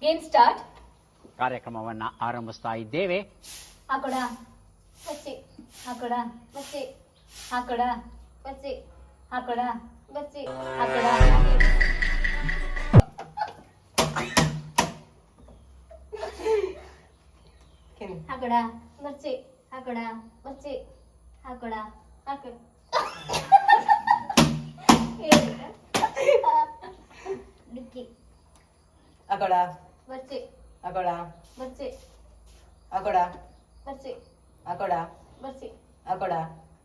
Game start. ಕಾರ್ಯಕ್ರಮವನ್ನ ಆರಂಭಿಸ್ತಾ ಇದ್ದೇವೆ. ಹಾಕೊಡ ಬಚ್ಚಿ, ಹಾಕೊಡ ಬಚ್ಚಿ, ಹಾಕೊಡ ಬಚ್ಚಿ, ಹಾಕೊಡ ಬಚ್ಚಿ, ಹಾಕೊಡ ಹಾಕೊಡ ಬಚ್ಚಿ, ಹಾಕೊಡ ಬಚ್ಚಿ, ಹಾಕೊಡ ಹಾಕೊಡ ಡಿಕ್ಕಿ ಅಕೊಡ ಬಚ್ಚಿ, ಅಕೊಡ ಬಚ್ಚಿ, ಅಕೊಡ ಬಚ್ಚಿ, ಅಕೊಡ ಬಚ್ಚಿ, ಅಕೊಡ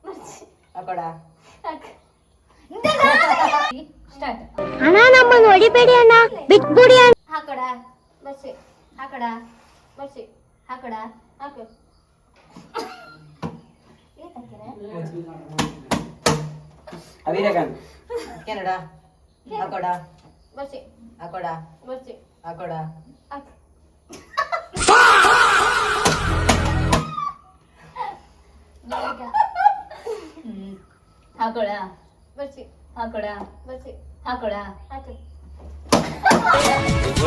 ಬಚ್ಚಿ, ಅಕೊಡ ಸ್ಟಾರ್ಟ್. ಅಣ್ಣ ನಮ್ಮನ್ನು ಹೊಡಿಬೇಡಿ ಅಣ್ಣ, ಬಿಟ್ಬಿಡಿ ಅಣ್ಣ. ಹಾಕೊಡ ಬಚ್ಚಿ, ಹಾಕೊಡ ಬಚ್ಚಿ, ಹಾಕೊಡ ಹಾಕು ಅವಿರಗನ್ ಕೆನಡಾ ಅಕೊಡ ಬಚ್ಚಿ, ಅಕೊಡ ಬಚ್ಚಿ, ಅಕೊಡ ಹಾಕು ಹಾಕೊಡ ಬಚ್ಚಿ, ಹಾಕೊಡ ಬಚ್ಚಿ, ಹಾಕೊಡ ಹಾಕು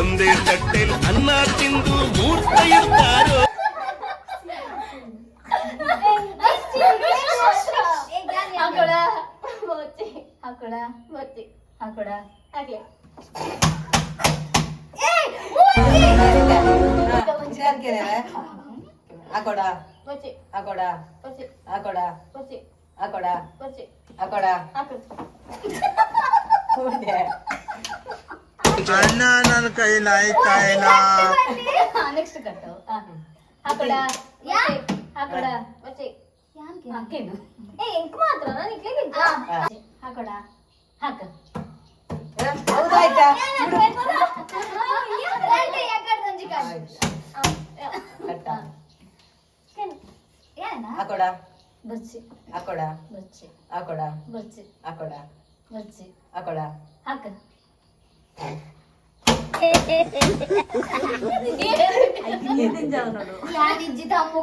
ಒಂದೇ ತಟ್ಟೆಲಿ ಅನ್ನ ತಿಂದು ಮೂರ್ತ ಇರ್ತಾರೋ. ಹಾಕೊಡ ಬಚ್ಚಿ, ಹಾಕೊಡ ಬಚ್ಚಿ, ಹಾಕೊಡ ಹಾಗೆ ಅಕೊಡ ಬಚ್ಚಿ, ಅಕೊಡ ಬಚ್ಚಿ, ಅಕೊಡ ಬಚ್ಚಿ, ಅಕೊಡ ಬಚ್ಚಿ, ಅಕೊಡ ಹಾಕು ಅಣ್ಣ ನನ್ನ ಕೈಲಾಯ್ತಾ ಇಲ್ಲ. ನೆಕ್ಸ್ಟ್ ಕಟ್ಟು. ಹಾಕೊಡ ಹಾಕೊಡ ಬಚ್ಚಿ, ಹಾಕೇನು ಎಂಕ್ ಮಾತ್ರ ಹಾಕೊಡ ಹಾಕ ಹೌದಾಯ್ತಾ ಅಕೊಡ ಬಚ್ಚಿ, ಅಕೊಡ ಬಚ್ಚಿ, ಅಕೊಡ ಬಚ್ಚಿ, ಅಕೊಡ ಬಚ್ಚಿ, ಅಕೊಡ ಹಾಕ ಯಾರಿಜ್ಜಿ ತಮ್ಮ